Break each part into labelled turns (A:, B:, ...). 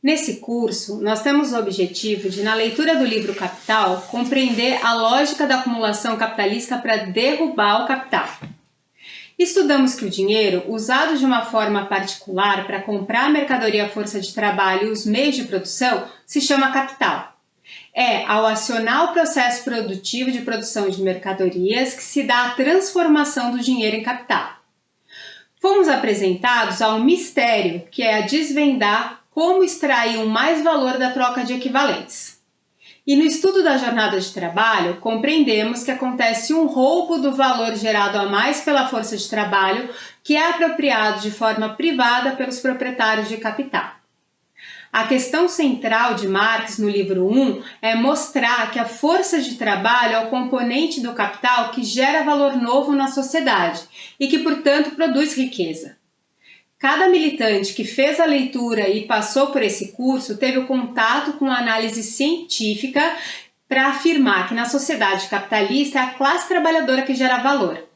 A: Nesse curso, nós temos o objetivo de, na leitura do livro Capital, compreender a lógica da acumulação capitalista para derrubar o capital. Estudamos que o dinheiro, usado de uma forma particular para comprar a mercadoria, a força de trabalho e os meios de produção, se chama capital. É ao acionar o processo produtivo de produção de mercadorias que se dá a transformação do dinheiro em capital. Fomos apresentados a um mistério, que é a desvendar como extrair um mais valor da troca de equivalentes. E no estudo da jornada de trabalho, compreendemos que acontece um roubo do valor gerado a mais pela força de trabalho, que é apropriado de forma privada pelos proprietários de capital. A questão central de Marx no livro 1 é mostrar que a força de trabalho é o componente do capital que gera valor novo na sociedade e que, portanto, produz riqueza. Cada militante que fez a leitura e passou por esse curso teve o contato com a análise científica para afirmar que na sociedade capitalista é a classe trabalhadora que gera valor.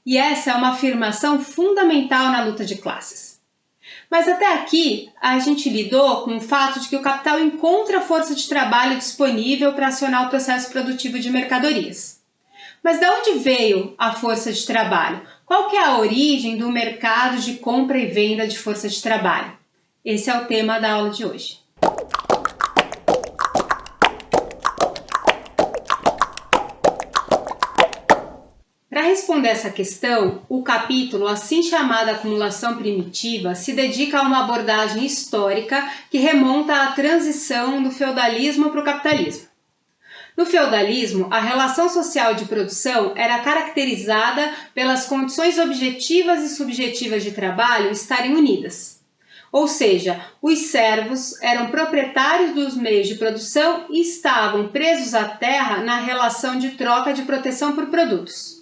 A: E essa é uma afirmação fundamental na luta de classes. Mas até aqui a gente lidou com o fato de que o capital encontra força de trabalho disponível para acionar o processo produtivo de mercadorias. Mas de onde veio a força de trabalho? Qual que é a origem do mercado de compra e venda de força de trabalho? Esse é o tema da aula de hoje. Para responder essa questão, o capítulo, assim chamada acumulação primitiva, se dedica a uma abordagem histórica que remonta à transição do feudalismo para o capitalismo. No feudalismo, a relação social de produção era caracterizada pelas condições objetivas e subjetivas de trabalho estarem unidas. Ou seja, os servos eram proprietários dos meios de produção e estavam presos à terra na relação de troca de proteção por produtos.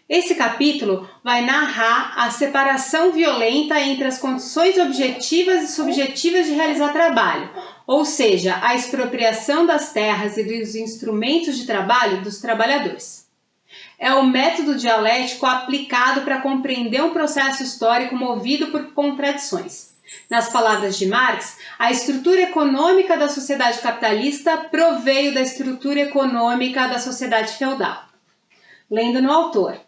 A: Esse capítulo vai narrar a separação violenta entre as condições objetivas e subjetivas de realizar trabalho, ou seja, a expropriação das terras e dos instrumentos de trabalho dos trabalhadores. É o método dialético aplicado para compreender um processo histórico movido por contradições. Nas palavras de Marx, a estrutura econômica da sociedade capitalista proveio da estrutura econômica da sociedade feudal. Lendo no autor.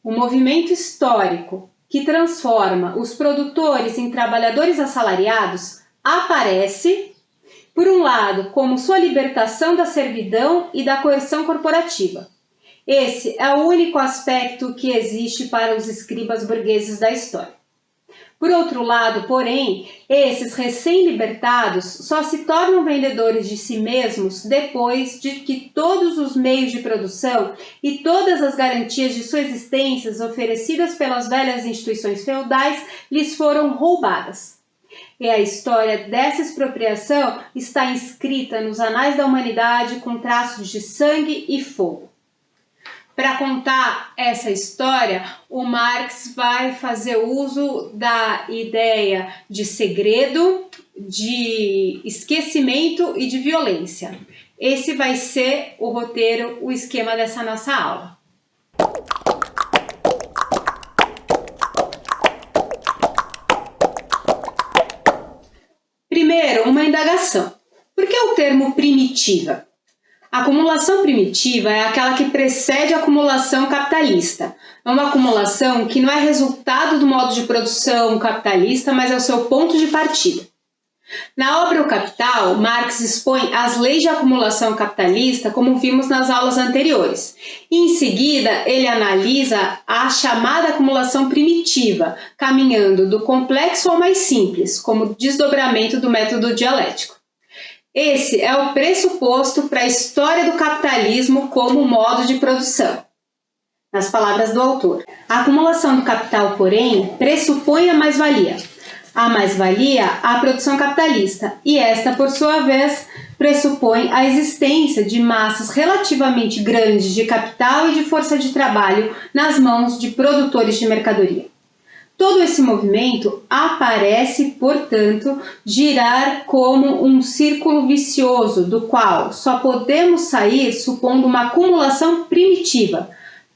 A: O movimento histórico que transforma os produtores em trabalhadores assalariados aparece, por um lado, como sua libertação da servidão e da coerção corporativa. Esse é o único aspecto que existe para os escribas burgueses da história. Por outro lado, porém, esses recém-libertados só se tornam vendedores de si mesmos depois de que todos os meios de produção e todas as garantias de sua existência oferecidas pelas velhas instituições feudais lhes foram roubadas. E a história dessa expropriação está inscrita nos anais da humanidade com traços de sangue e fogo. Para contar essa história, o Marx vai fazer uso da ideia de segredo, de esquecimento e de violência. Esse vai ser o roteiro, o esquema dessa nossa aula. Primeiro, uma indagação. Por que o termo primitiva? A acumulação primitiva é aquela que precede a acumulação capitalista. É uma acumulação que não é resultado do modo de produção capitalista, mas é o seu ponto de partida. Na obra O Capital, Marx expõe as leis de acumulação capitalista, como vimos nas aulas anteriores. E, em seguida, ele analisa a chamada acumulação primitiva, caminhando do complexo ao mais simples, como desdobramento do método dialético. Esse é o pressuposto para a história do capitalismo como modo de produção. Nas palavras do autor, a acumulação do capital, porém, pressupõe a mais-valia. A mais-valia, a produção capitalista, e esta, por sua vez, pressupõe a existência de massas relativamente grandes de capital e de força de trabalho nas mãos de produtores de mercadoria. Todo esse movimento aparece, portanto, girar como um círculo vicioso, do qual só podemos sair supondo uma acumulação primitiva,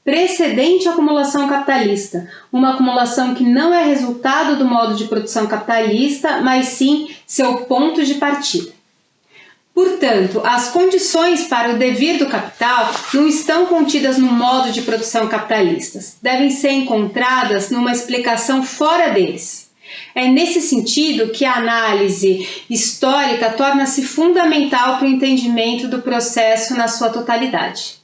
A: precedente à acumulação capitalista, uma acumulação que não é resultado do modo de produção capitalista, mas sim seu ponto de partida. Portanto, as condições para o devir do capital não estão contidas no modo de produção capitalistas, devem ser encontradas numa explicação fora deles. É nesse sentido que a análise histórica torna-se fundamental para o entendimento do processo na sua totalidade.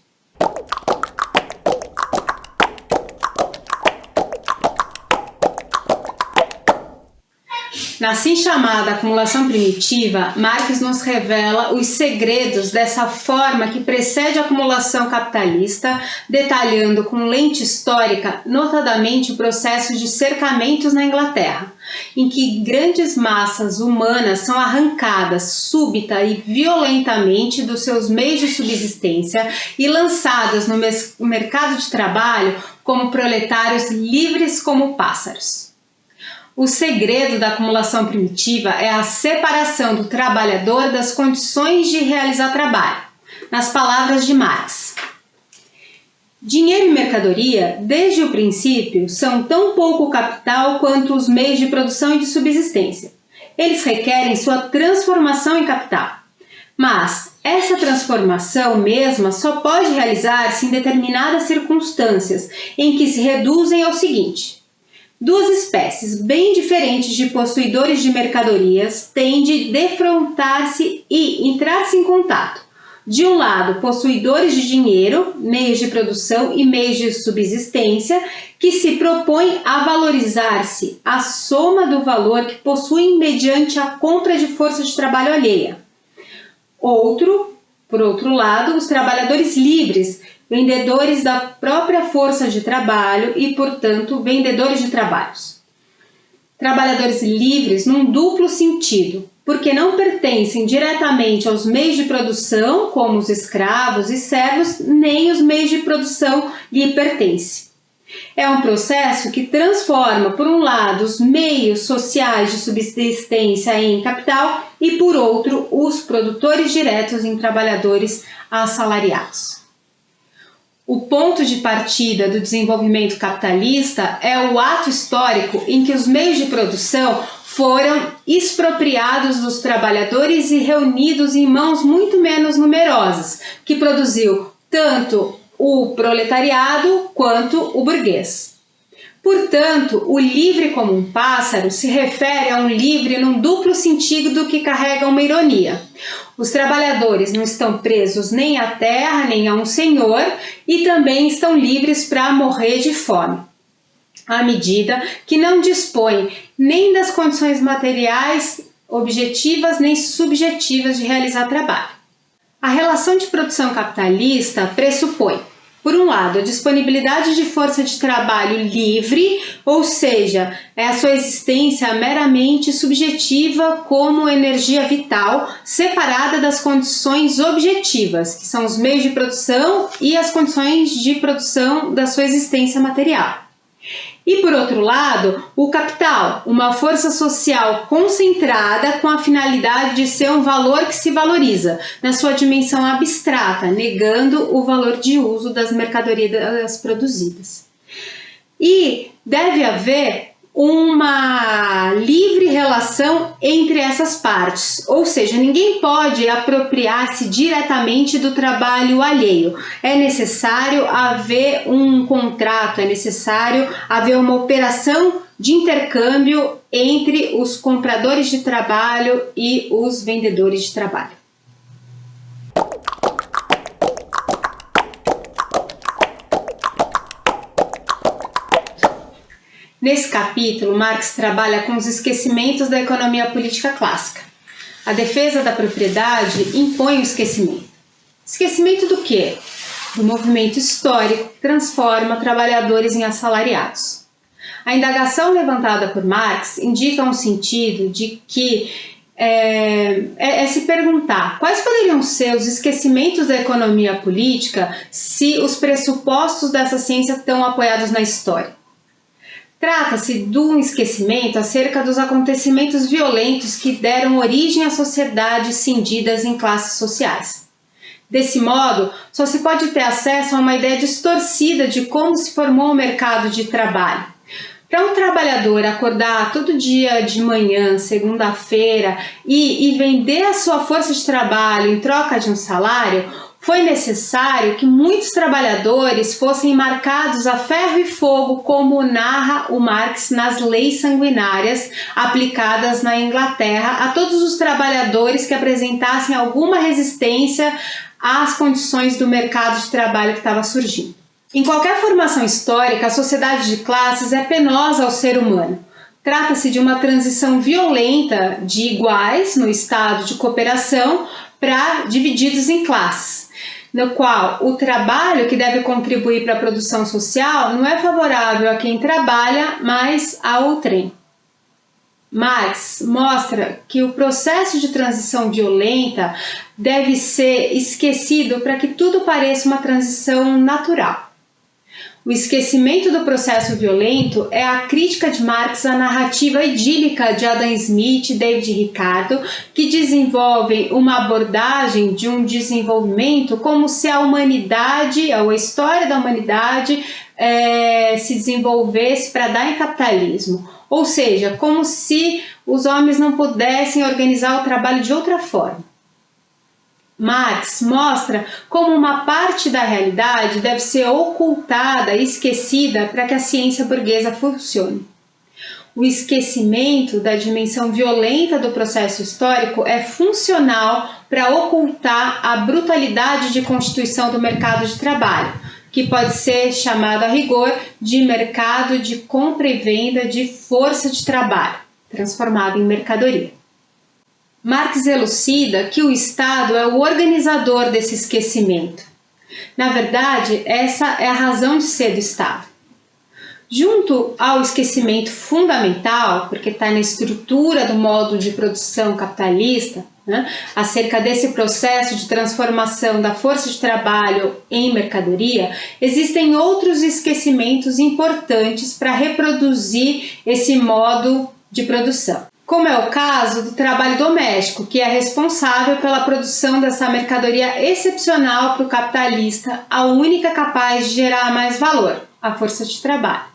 A: Na assim chamada acumulação primitiva, Marx nos revela os segredos dessa forma que precede a acumulação capitalista, detalhando com lente histórica, notadamente o processo de cercamentos na Inglaterra, em que grandes massas humanas são arrancadas súbita e violentamente dos seus meios de subsistência e lançadas no mercado de trabalho como proletários livres como pássaros. O segredo da acumulação primitiva é a separação do trabalhador das condições de realizar trabalho. Nas palavras de Marx, dinheiro e mercadoria, desde o princípio, são tão pouco capital quanto os meios de produção e de subsistência. Eles requerem sua transformação em capital. Mas essa transformação mesma só pode realizar-se em determinadas circunstâncias, em que se reduzem ao seguinte: duas espécies bem diferentes de possuidores de mercadorias têm de defrontar-se e entrar-se em contato. De um lado, possuidores de dinheiro, meios de produção e meios de subsistência, que se propõem a valorizar-se a soma do valor que possuem mediante a compra de força de trabalho alheia. Por outro lado, os trabalhadores livres, vendedores da própria força de trabalho e, portanto, vendedores de trabalhos. Trabalhadores livres num duplo sentido, porque não pertencem diretamente aos meios de produção, como os escravos e servos, nem os meios de produção lhe pertencem. É um processo que transforma, por um lado, os meios sociais de subsistência em capital e, por outro, os produtores diretos em trabalhadores assalariados. O ponto de partida do desenvolvimento capitalista é o ato histórico em que os meios de produção foram expropriados dos trabalhadores e reunidos em mãos muito menos numerosas, que produziu tanto o proletariado quanto o burguês. Portanto, o livre como um pássaro se refere a um livre num duplo sentido que carrega uma ironia. Os trabalhadores não estão presos nem à terra, nem a um senhor, e também estão livres para morrer de fome, à medida que não dispõem nem das condições materiais objetivas nem subjetivas de realizar trabalho. A relação de produção capitalista pressupõe, por um lado, a disponibilidade de força de trabalho livre, ou seja, é a sua existência meramente subjetiva como energia vital, separada das condições objetivas, que são os meios de produção e as condições de produção da sua existência material. E, por outro lado, o capital, uma força social concentrada com a finalidade de ser um valor que se valoriza, na sua dimensão abstrata, negando o valor de uso das mercadorias produzidas. E deve haver uma livre relação entre essas partes, ou seja, ninguém pode apropriar-se diretamente do trabalho alheio. É necessário haver um contrato, é necessário haver uma operação de intercâmbio entre os compradores de trabalho e os vendedores de trabalho. Nesse capítulo, Marx trabalha com os esquecimentos da economia política clássica. A defesa da propriedade impõe o esquecimento. Esquecimento do quê? Do movimento histórico que transforma trabalhadores em assalariados. A indagação levantada por Marx indica um sentido de que é se perguntar quais poderiam ser os esquecimentos da economia política se os pressupostos dessa ciência estão apoiados na história. Trata-se de um esquecimento acerca dos acontecimentos violentos que deram origem a sociedades cindidas em classes sociais. Desse modo, só se pode ter acesso a uma ideia distorcida de como se formou o mercado de trabalho. Para um trabalhador acordar todo dia de manhã, segunda-feira, e vender a sua força de trabalho em troca de um salário, foi necessário que muitos trabalhadores fossem marcados a ferro e fogo, como narra o Marx nas leis sanguinárias aplicadas na Inglaterra a todos os trabalhadores que apresentassem alguma resistência às condições do mercado de trabalho que estava surgindo. Em qualquer formação histórica, a sociedade de classes é penosa ao ser humano. Trata-se de uma transição violenta de iguais no estado de cooperação para divididos em classes, no qual o trabalho que deve contribuir para a produção social não é favorável a quem trabalha, mas ao outrem. Marx mostra que o processo de transição violenta deve ser esquecido para que tudo pareça uma transição natural. O esquecimento do processo violento é a crítica de Marx à narrativa idílica de Adam Smith e David Ricardo, que desenvolvem uma abordagem de um desenvolvimento como se a humanidade, ou a história da humanidade, se desenvolvesse para dar em capitalismo. Ou seja, como se os homens não pudessem organizar o trabalho de outra forma. Marx mostra como uma parte da realidade deve ser ocultada e esquecida para que a ciência burguesa funcione. O esquecimento da dimensão violenta do processo histórico é funcional para ocultar a brutalidade de constituição do mercado de trabalho, que pode ser chamado a rigor de mercado de compra e venda de força de trabalho, transformado em mercadoria. Marx elucida que o Estado é o organizador desse esquecimento. Na verdade, essa é a razão de ser do Estado. Junto ao esquecimento fundamental, porque está na estrutura do modo de produção capitalista, acerca desse processo de transformação da força de trabalho em mercadoria, existem outros esquecimentos importantes para reproduzir esse modo de produção. Como é o caso do trabalho doméstico, que é responsável pela produção dessa mercadoria excepcional para o capitalista, a única capaz de gerar mais valor, a força de trabalho.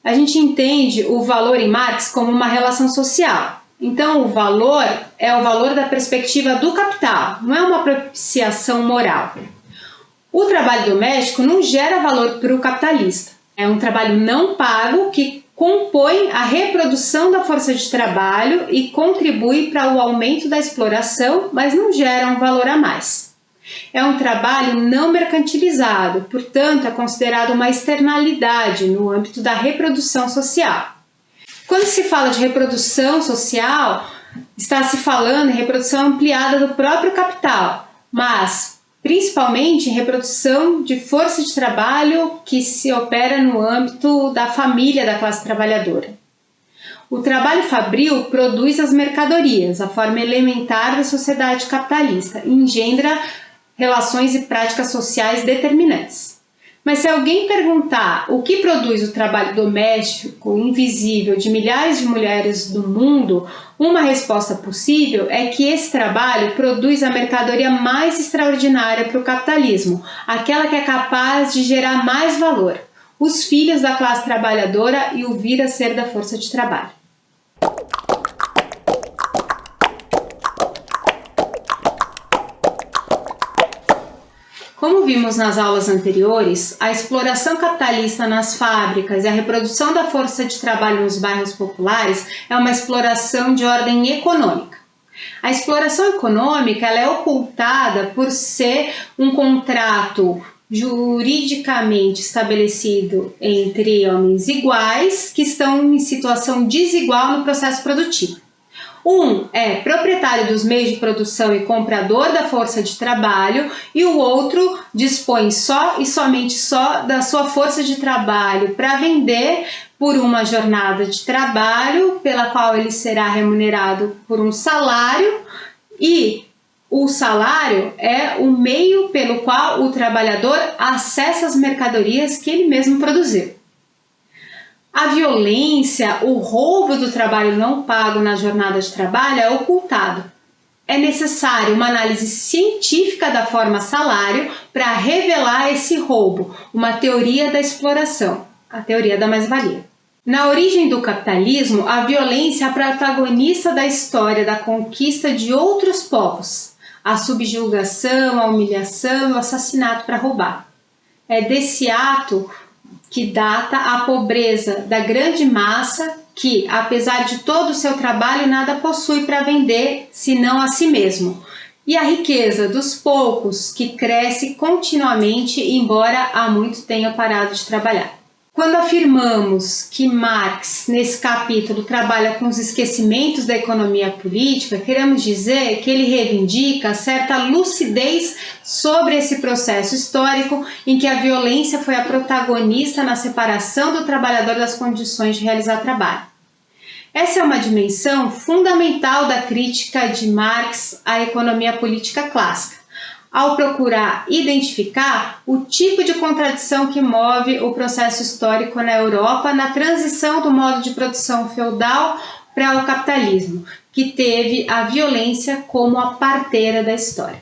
A: A gente entende o valor em Marx como uma relação social. Então, o valor é o valor da perspectiva do capital, não é uma propiciação moral. O trabalho doméstico não gera valor para o capitalista. É um trabalho não pago que compõe a reprodução da força de trabalho e contribui para o aumento da exploração, mas não gera um valor a mais. É um trabalho não mercantilizado, portanto, é considerado uma externalidade no âmbito da reprodução social. Quando se fala de reprodução social, está se falando em reprodução ampliada do próprio capital, mas principalmente em reprodução de força de trabalho que se opera no âmbito da família da classe trabalhadora. O trabalho fabril produz as mercadorias, a forma elementar da sociedade capitalista, e engendra relações e práticas sociais determinantes. Mas se alguém perguntar o que produz o trabalho doméstico invisível de milhares de mulheres do mundo, uma resposta possível é que esse trabalho produz a mercadoria mais extraordinária para o capitalismo, aquela que é capaz de gerar mais valor, os filhos da classe trabalhadora e o vir a ser da força de trabalho. Como vimos nas aulas anteriores, a exploração capitalista nas fábricas e a reprodução da força de trabalho nos bairros populares é uma exploração de ordem econômica. A exploração econômica ela é ocultada por ser um contrato juridicamente estabelecido entre homens iguais que estão em situação desigual no processo produtivo. Um é proprietário dos meios de produção e comprador da força de trabalho, e o outro dispõe só e somente da sua força de trabalho para vender por uma jornada de trabalho, pela qual ele será remunerado por um salário, e o salário é o meio pelo qual o trabalhador acessa as mercadorias que ele mesmo produziu. A violência, o roubo do trabalho não pago na jornada de trabalho é ocultado. é necessário uma análise científica da forma salário para revelar esse roubo, uma teoria da exploração, a teoria da mais-valia. Na origem do capitalismo, a violência é a protagonista da história da conquista de outros povos, a subjugação, a humilhação e o assassinato para roubar. É desse ato que data a pobreza da grande massa que, apesar de todo o seu trabalho, nada possui para vender senão a si mesmo, e a riqueza dos poucos que cresce continuamente, embora há muito tenha parado de trabalhar. Quando afirmamos que Marx, nesse capítulo, trabalha com os esquecimentos da economia política, queremos dizer que ele reivindica certa lucidez sobre esse processo histórico em que a violência foi a protagonista na separação do trabalhador das condições de realizar trabalho. Essa é uma dimensão fundamental da crítica de Marx à economia política clássica, ao procurar identificar o tipo de contradição que move o processo histórico na Europa na transição do modo de produção feudal para o capitalismo, que teve a violência como a parteira da história.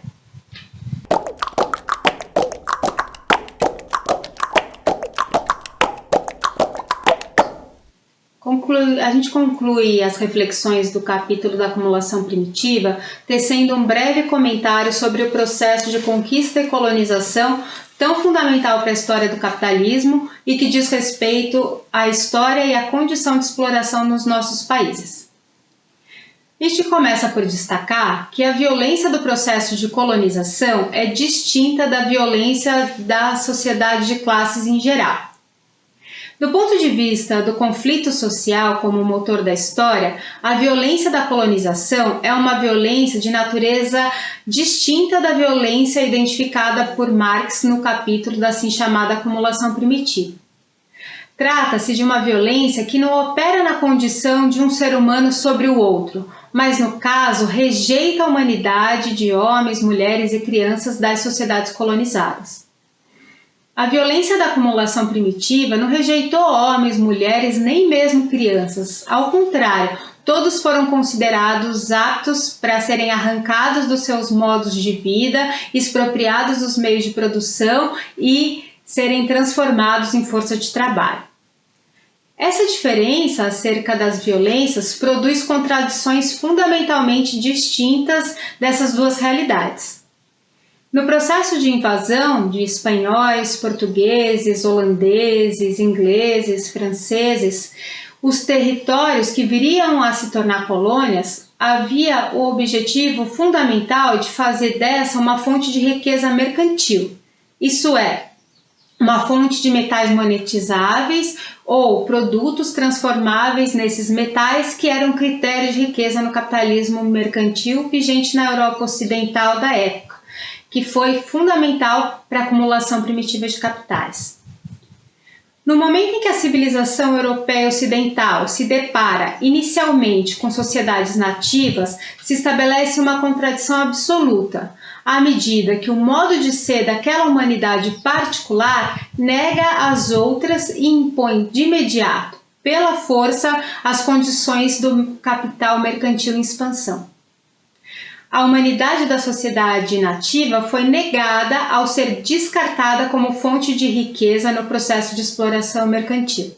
A: A gente conclui as reflexões do capítulo da acumulação primitiva tecendo um breve comentário sobre o processo de conquista e colonização tão fundamental para a história do capitalismo e que diz respeito à história e à condição de exploração nos nossos países. Este começa por destacar que a violência do processo de colonização é distinta da violência da sociedade de classes em geral. Do ponto de vista do conflito social como motor da história, a violência da colonização é uma violência de natureza distinta da violência identificada por Marx no capítulo da assim chamada acumulação primitiva. Trata-se de uma violência que não opera na condição de um ser humano sobre o outro, mas no caso rejeita a humanidade de homens, mulheres e crianças das sociedades colonizadas. A violência da acumulação primitiva não rejeitou homens, mulheres, nem mesmo crianças. Ao contrário, todos foram considerados aptos para serem arrancados dos seus modos de vida, expropriados dos meios de produção e serem transformados em força de trabalho. Essa diferença acerca das violências produz contradições fundamentalmente distintas dessas duas realidades. No processo de invasão de espanhóis, portugueses, holandeses, ingleses, franceses, os territórios que viriam a se tornar colônias, havia o objetivo fundamental de fazer dessa uma fonte de riqueza mercantil, isso é, uma fonte de metais monetizáveis ou produtos transformáveis nesses metais que eram critérios de riqueza no capitalismo mercantil vigente na Europa Ocidental da época, que foi fundamental para a acumulação primitiva de capitais. No momento em que a civilização europeia ocidental se depara inicialmente com sociedades nativas, se estabelece uma contradição absoluta, à medida que o modo de ser daquela humanidade particular nega as outras e impõe de imediato, pela força, as condições do capital mercantil em expansão. A humanidade da sociedade nativa foi negada ao ser descartada como fonte de riqueza no processo de exploração mercantil.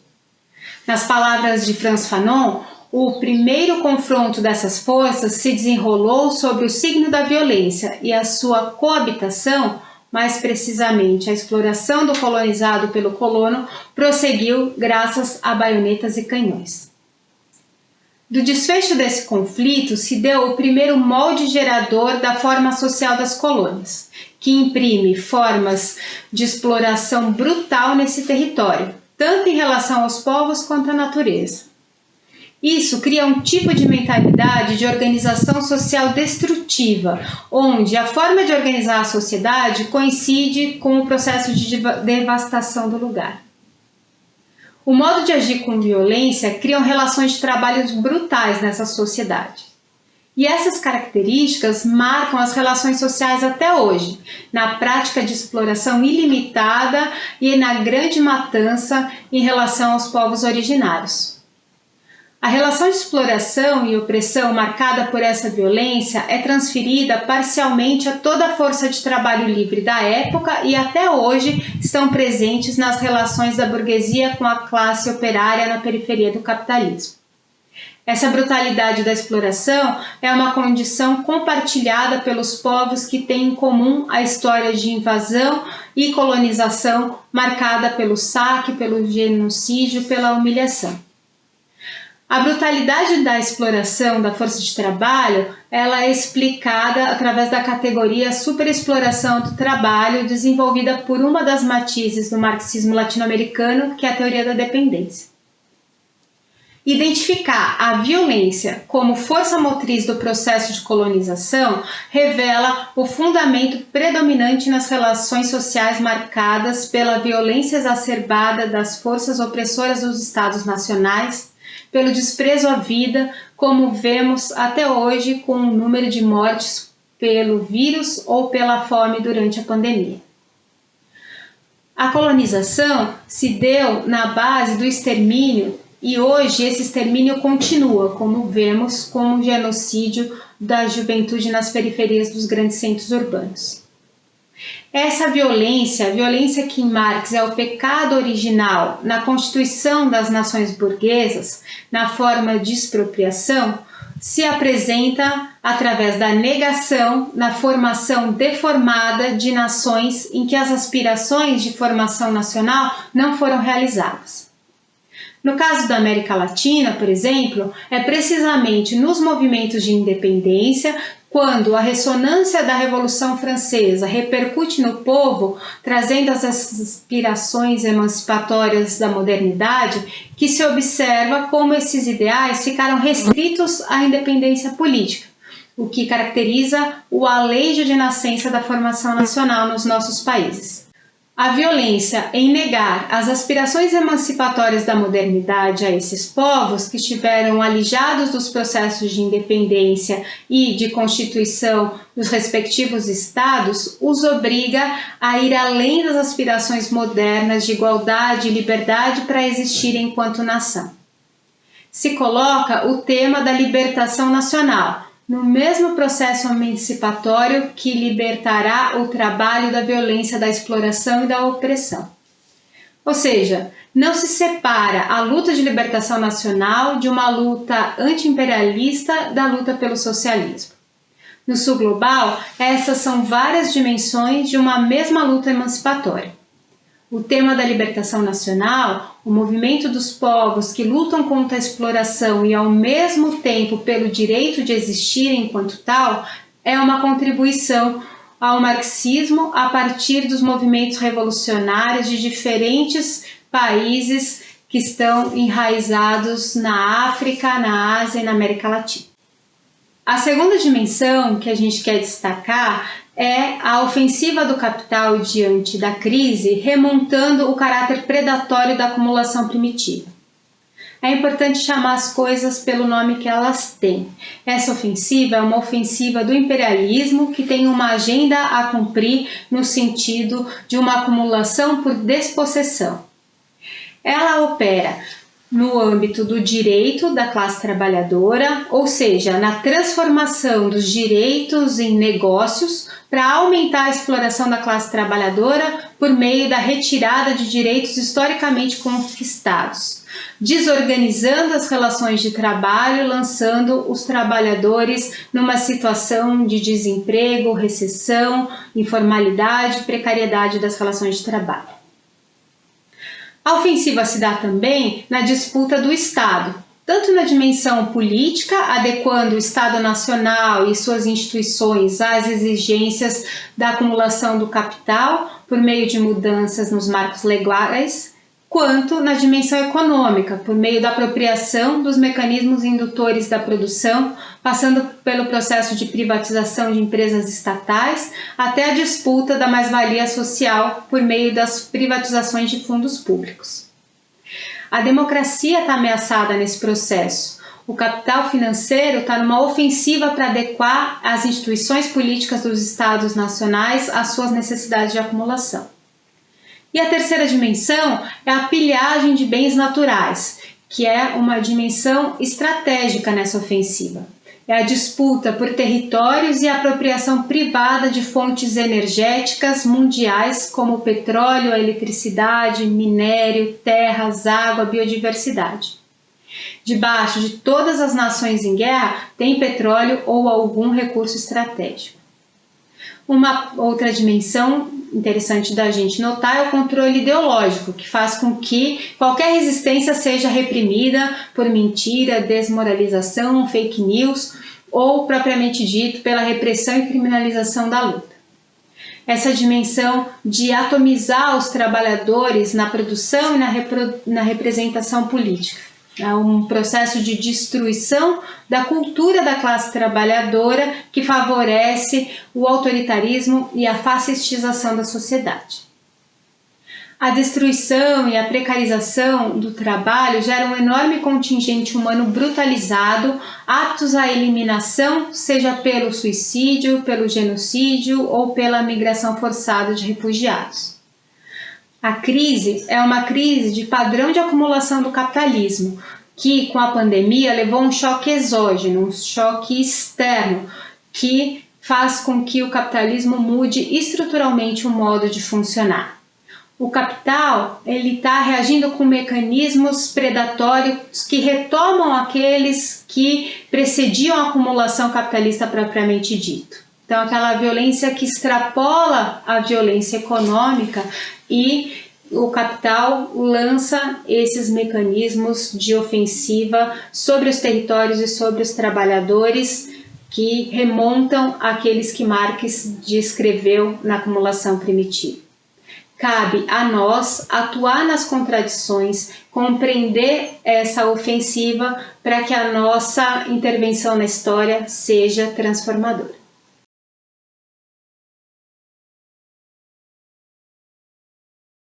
A: Nas palavras de Frantz Fanon, o primeiro confronto dessas forças se desenrolou sobre o signo da violência e a sua coabitação, mais precisamente a exploração do colonizado pelo colono, prosseguiu graças a baionetas e canhões. Do desfecho desse conflito se deu o primeiro molde gerador da forma social das colônias, que imprime formas de exploração brutal nesse território, tanto em relação aos povos quanto à natureza. Isso cria um tipo de mentalidade de organização social destrutiva, onde a forma de organizar a sociedade coincide com o processo de devastação do lugar. O modo de agir com violência cria relações de trabalho brutais nessa sociedade. E essas características marcam as relações sociais até hoje, na prática de exploração ilimitada e na grande matança em relação aos povos originários. A relação de exploração e opressão marcada por essa violência é transferida parcialmente a toda a força de trabalho livre da época e até hoje estão presentes nas relações da burguesia com a classe operária na periferia do capitalismo. Essa brutalidade da exploração é uma condição compartilhada pelos povos que têm em comum a história de invasão e colonização marcada pelo saque, pelo genocídio, pela humilhação. A brutalidade da exploração da força de trabalho, ela é explicada através da categoria superexploração do trabalho, desenvolvida por uma das matizes do marxismo latino-americano, que é a teoria da dependência. Identificar a violência como força motriz do processo de colonização revela o fundamento predominante nas relações sociais marcadas pela violência exacerbada das forças opressoras dos Estados nacionais, pelo desprezo à vida, como vemos até hoje com o número de mortes pelo vírus ou pela fome durante a pandemia. A colonização se deu na base do extermínio e hoje esse extermínio continua, como vemos com o genocídio da juventude nas periferias dos grandes centros urbanos. Essa violência, a violência que em Marx é o pecado original na constituição das nações burguesas, na forma de expropriação, se apresenta através da negação na formação deformada de nações em que as aspirações de formação nacional não foram realizadas. No caso da América Latina, por exemplo, é precisamente nos movimentos de independência, quando a ressonância da Revolução Francesa repercute no povo, trazendo as aspirações emancipatórias da modernidade, que se observa como esses ideais ficaram restritos à independência política, o que caracteriza o aleijo de nascença da formação nacional nos nossos países. A violência em negar as aspirações emancipatórias da modernidade a esses povos que estiveram alijados dos processos de independência e de constituição dos respectivos estados os obriga a ir além das aspirações modernas de igualdade e liberdade para existir enquanto nação. Se coloca o tema da libertação nacional, no mesmo processo emancipatório que libertará o trabalho da violência da exploração e da opressão. Ou seja, não se separa a luta de libertação nacional de uma luta anti-imperialista da luta pelo socialismo. No sul global, essas são várias dimensões de uma mesma luta emancipatória. O tema da libertação nacional, o movimento dos povos que lutam contra a exploração e ao mesmo tempo pelo direito de existir enquanto tal, é uma contribuição ao marxismo a partir dos movimentos revolucionários de diferentes países que estão enraizados na África, na Ásia e na América Latina. A segunda dimensão que a gente quer destacar é a ofensiva do capital diante da crise, remontando o caráter predatório da acumulação primitiva. É importante chamar as coisas pelo nome que elas têm. Essa ofensiva é uma ofensiva do imperialismo que tem uma agenda a cumprir no sentido de uma acumulação por despossessão. Ela opera no âmbito do direito da classe trabalhadora, ou seja, na transformação dos direitos em negócios para aumentar a exploração da classe trabalhadora por meio da retirada de direitos historicamente conquistados, desorganizando as relações de trabalho, lançando os trabalhadores numa situação de desemprego, recessão, informalidade e precariedade das relações de trabalho. A ofensiva se dá também na disputa do Estado, tanto na dimensão política, adequando o Estado Nacional e suas instituições às exigências da acumulação do capital por meio de mudanças nos marcos legais, quanto na dimensão econômica, por meio da apropriação dos mecanismos indutores da produção, passando pelo processo de privatização de empresas estatais, até a disputa da mais-valia social por meio das privatizações de fundos públicos. A democracia está ameaçada nesse processo. O capital financeiro está numa ofensiva para adequar as instituições políticas dos estados nacionais às suas necessidades de acumulação. E a terceira dimensão é a pilhagem de bens naturais, que é uma dimensão estratégica nessa ofensiva. É a disputa por territórios e apropriação privada de fontes energéticas mundiais como petróleo, eletricidade, minério, terras, água, biodiversidade. Debaixo de todas as nações em guerra tem petróleo ou algum recurso estratégico. Uma outra dimensão interessante da gente notar é o controle ideológico, que faz com que qualquer resistência seja reprimida por mentira, desmoralização, fake news ou, propriamente dito, pela repressão e criminalização da luta. Essa dimensão de atomizar os trabalhadores na produção e na representação política. É um processo de destruição da cultura da classe trabalhadora que favorece o autoritarismo e a fascistização da sociedade. A destruição e a precarização do trabalho geram um enorme contingente humano brutalizado, aptos à eliminação, seja pelo suicídio, pelo genocídio ou pela migração forçada de refugiados. A crise é uma crise de padrão de acumulação do capitalismo, que com a pandemia levou um choque exógeno, um choque externo, que faz com que o capitalismo mude estruturalmente o modo de funcionar. O capital está reagindo com mecanismos predatórios que retomam aqueles que precediam a acumulação capitalista propriamente dito. Então, aquela violência que extrapola a violência econômica e o capital lança esses mecanismos de ofensiva sobre os territórios e sobre os trabalhadores que remontam àqueles que Marx descreveu na acumulação primitiva. Cabe a nós atuar nas contradições, compreender essa ofensiva para que a nossa intervenção na história seja transformadora.